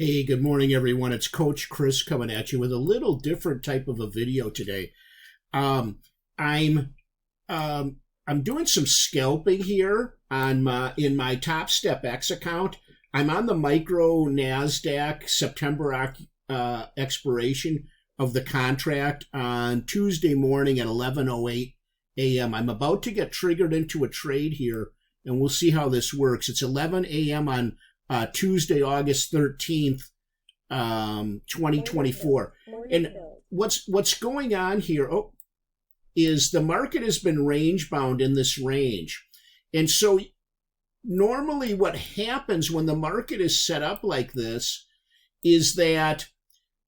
Hey, good morning, everyone. It's Coach Chris coming at you with a little different type of a video today. Um, I'm I'm doing some scalping here on my Top Step X account. I'm on the micro Nasdaq September expiration of the contract on Tuesday morning at 11:08 a.m. I'm about to get triggered into a trade here, and we'll see how this works. It's 11 a.m. on Tuesday, August 13th, 2024. And what's going on here is the market has been range bound in this range. And so normally what happens when the market is set up like this is that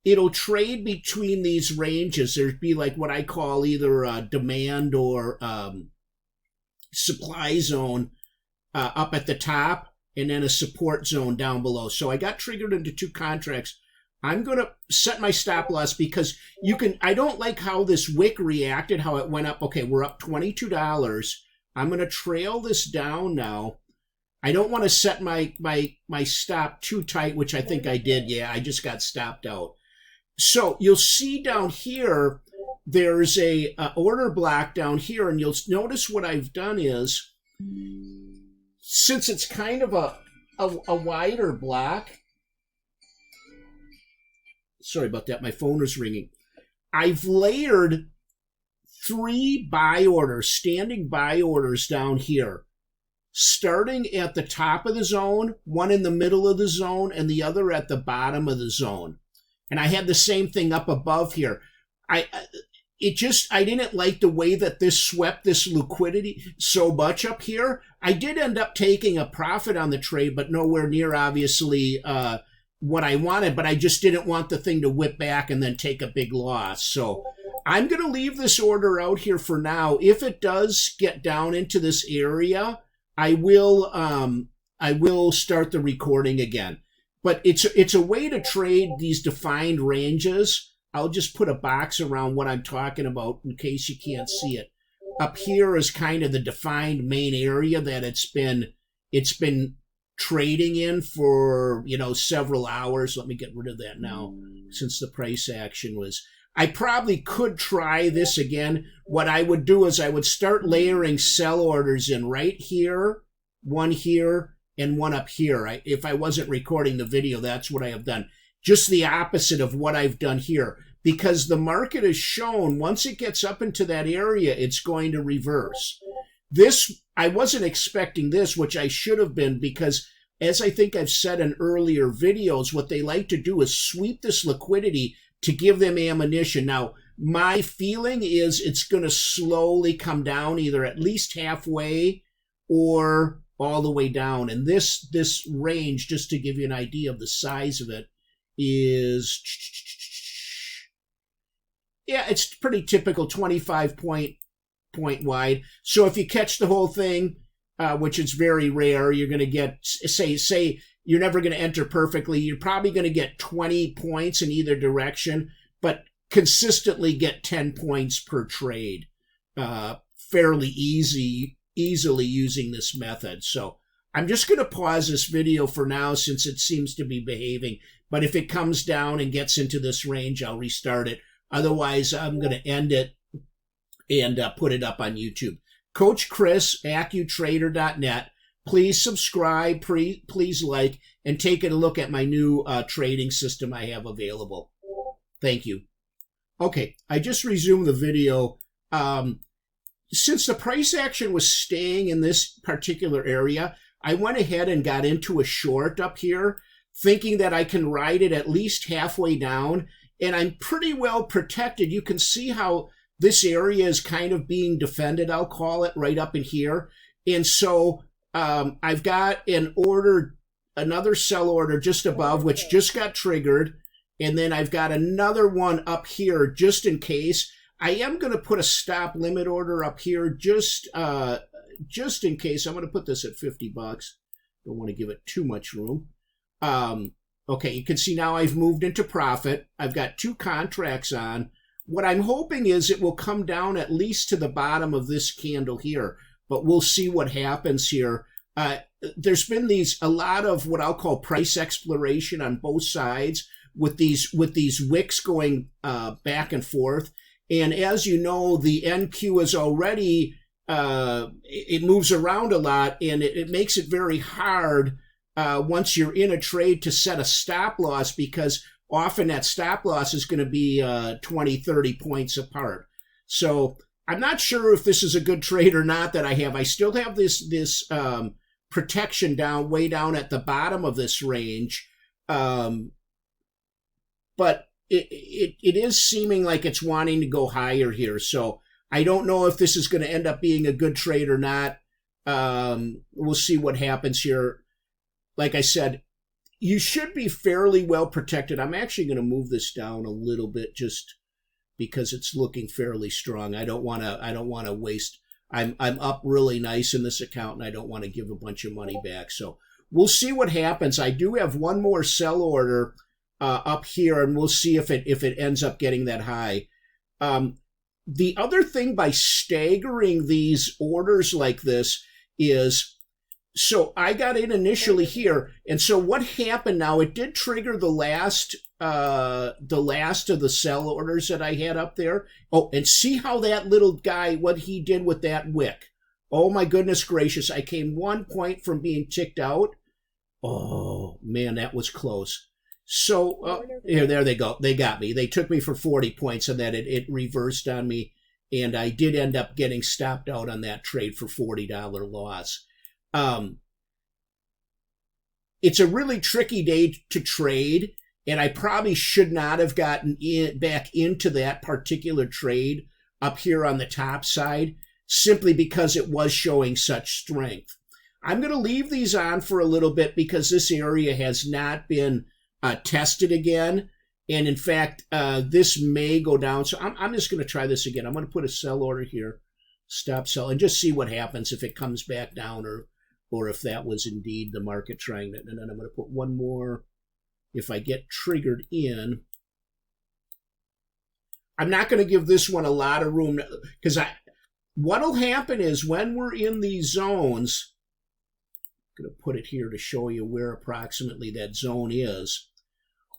it'll trade between these ranges. There'd be like what I call either a demand or supply zone up at the top, and then a support zone down below. So I got triggered into two contracts. I'm going to set my stop loss because I don't like how this wick reacted, how it went up. Okay, we're up $22. I'm going to trail this down now. I don't want to set my stop too tight, which I think I did. Yeah, I just got stopped out. So you'll see down here, there's a order block down here, and you'll notice what I've done is, since it's kind of a wider block, sorry about that, my phone is ringing. I've layered 3 buy orders, standing buy orders down here, starting at the top of the zone, one in the middle of the zone, and the other at the bottom of the zone. And I had the same thing up above here. I didn't like the way that this swept this liquidity so much up here. I did end up taking a profit on the trade, but nowhere near, obviously, what I wanted. But I just didn't want the thing to whip back and then take a big loss. So I'm going to leave this order out here for now. If it does get down into this area, I will start the recording again. But it's a way to trade these defined ranges. I'll just put a box around what I'm talking about in case you can't see it. Up here is kind of the defined main area that it's been trading in for, several hours. Let me get rid of that now since the price action was. I probably could try this again. What I would do is I would start layering sell orders in right here, one here, and one up here. If I wasn't recording the video, that's what I have done. Just the opposite of what I've done here, because the market has shown once it gets up into that area, it's going to reverse. I wasn't expecting this, which I should have been, because as I think I've said in earlier videos, what they like to do is sweep this liquidity to give them ammunition. Now, my feeling is it's going to slowly come down, either at least halfway or all the way down. And this range, just to give you an idea of the size of it, is, yeah, it's pretty typical, 25 point wide. So if you catch the whole thing, which is very rare, you're going to get, say you're never going to enter perfectly. You're probably going to get 20 points in either direction, but consistently get 10 points per trade, fairly easily using this method. So I'm just going to pause this video for now since it seems to be behaving. But if it comes down and gets into this range, I'll restart it. Otherwise, I'm going to end it and put it up on YouTube. Coach Chris, AccuTrader.net. Please subscribe, please like, and take a look at my new trading system I have available. Thank you. Okay, I just resumed the video. Since the price action was staying in this particular area, I went ahead and got into a short up here, thinking that I can ride it at least halfway down, and I'm pretty well protected. You can see how this area is kind of being defended, I'll call it, right up in here. And so I've got another sell order just above, which just got triggered, and then I've got another one up here just in case. I am going to put a stop limit order up here just in case. I'm going to put this at $50. Don't want to give it too much room. Okay, you can see now I've moved into profit. I've got 2 contracts on. What I'm hoping is it will come down at least to the bottom of this candle here, but we'll see what happens here. there's been a lot of what I'll call price exploration on both sides with these wicks going back and forth. And as you know, the NQ is already it moves around a lot, and it makes it very hard once you're in a trade to set a stop loss, because often that stop loss is going to be 20, 30 points apart. So I'm not sure if this is a good trade or not that I have. I still have this protection way down at the bottom of this range, but it is seeming like it's wanting to go higher here. So I don't know if this is going to end up being a good trade or not. We'll see what happens here. Like I said, you should be fairly well protected. I'm actually going to move this down a little bit just because it's looking fairly strong. I don't want to waste. I'm up really nice in this account, and I don't want to give a bunch of money back. So we'll see what happens. I do have one more sell order up here, and we'll see if it ends up getting that high. The other thing by staggering these orders like this is, so I got in initially here, and so what happened now, it did trigger the last of the sell orders that I had up there. Oh, and see how that little guy, what he did with that wick. Oh my goodness gracious, I came 1 point from being ticked out. Oh man, that was close. So there they go. They got me. They took me for 40 points, and then it reversed on me, and I did end up getting stopped out on that trade for $40 loss. It's a really tricky day to trade, and I probably should not have gotten back into that particular trade up here on the top side, simply because it was showing such strength. I'm going to leave these on for a little bit because this area has not been tested again, and in fact, this may go down. So I'm just going to try this again. I'm going to put a sell order here, stop sell, and just see what happens if it comes back down or if that was indeed the market trying it. And then I'm going to put one more. If I get triggered in, I'm not going to give this one a lot of room, because what'll happen is when we're in these zones, I'm going to put it here to show you where approximately that zone is.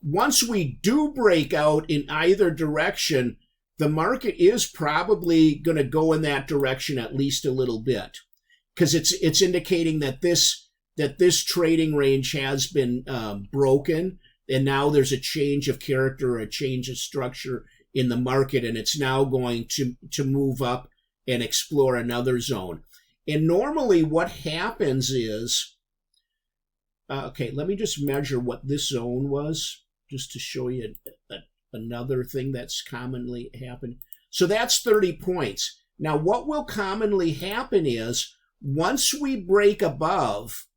Once we do break out in either direction, the market is probably going to go in that direction at least a little bit, because it's indicating that this trading range has been broken, and now there's a change of character, a change of structure in the market, and it's now going to move up and explore another zone. And normally what happens is, okay, let me just measure what this zone was, just to show you another thing that's commonly happened. So that's 30 points. Now what will commonly happen is, once we break above,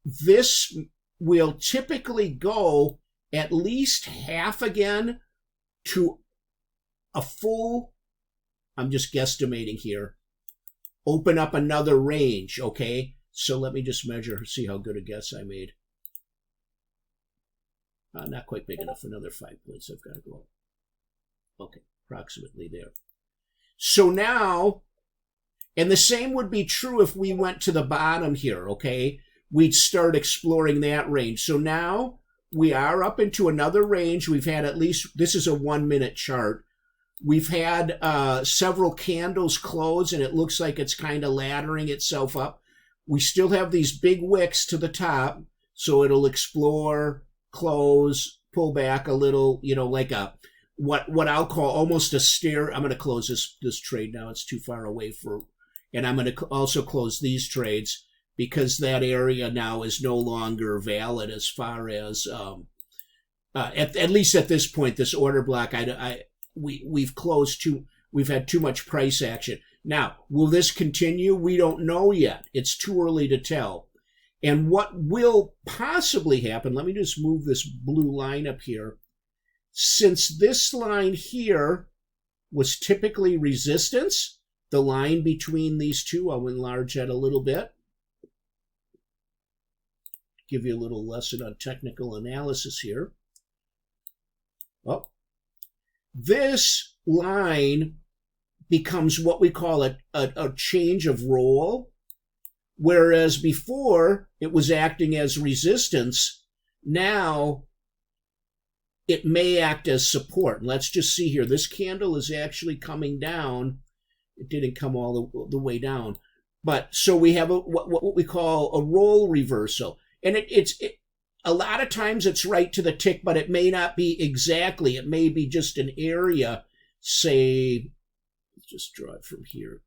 this will typically go at least half again to a full, I'm just guesstimating here, open up another range, okay? So let me just measure, see how good a guess I made. Not quite big enough, another 5 points I've got to go up. Okay, approximately there. So now, and the same would be true if we went to the bottom here, okay? We'd start exploring that range. So now we are up into another range. We've had at least, this is a 1 minute chart. We've had several candles close, and it looks like it's kind of laddering itself up. We still have these big wicks to the top, so it'll explore, close, pull back a little, you know, like a what I'll call almost a stair. I'm going to close this trade now. It's too far away and I'm going to also close these trades, because that area now is no longer valid as far as at least at this point, this order block. We've closed we've had too much price action. Now, will this continue? We don't know yet. It's too early to tell. And what will possibly happen, let me just move this blue line up here. Since this line here was typically resistance, the line between these two, I'll enlarge that a little bit. Give you a little lesson on technical analysis here. Well, this line becomes what we call a change of role. Whereas before it was acting as resistance, now it may act as support. Let's just see here. This candle is actually coming down. It didn't come all the way down. But so we have what we call a roll reversal. And it's a lot of times it's right to the tick, but it may not be exactly. It may be just an area, say, let's just draw it from here.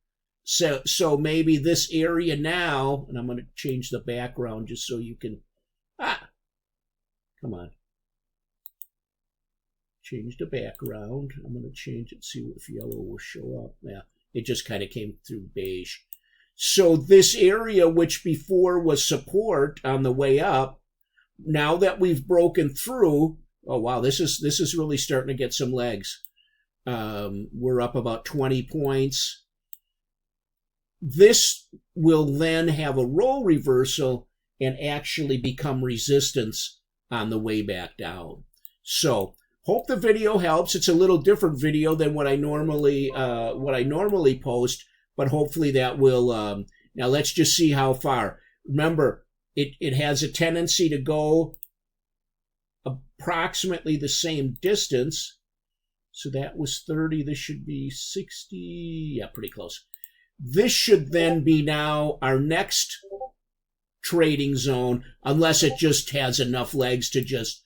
So maybe this area now, and I'm going to change the background just so you can, come on. Change the background. I'm going to change it, see if yellow will show up. Yeah, it just kind of came through beige. So this area, which before was support on the way up, now that we've broken through, oh wow, this is really starting to get some legs. We're up about 20 points. This will then have a roll reversal and actually become resistance on the way back down. So hope the video helps. It's a little different video than what I normally post, but hopefully that will. Now let's just see how far. Remember, it has a tendency to go approximately the same distance. So that was 30. This should be 60. Yeah, pretty close. This should then be now our next trading zone, unless it just has enough legs to just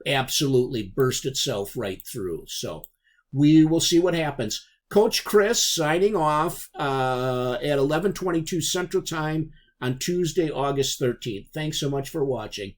absolutely burst itself right through. So we will see what happens. Coach Chris signing off at 11:22 Central Time on Tuesday, August 13th. Thanks so much for watching.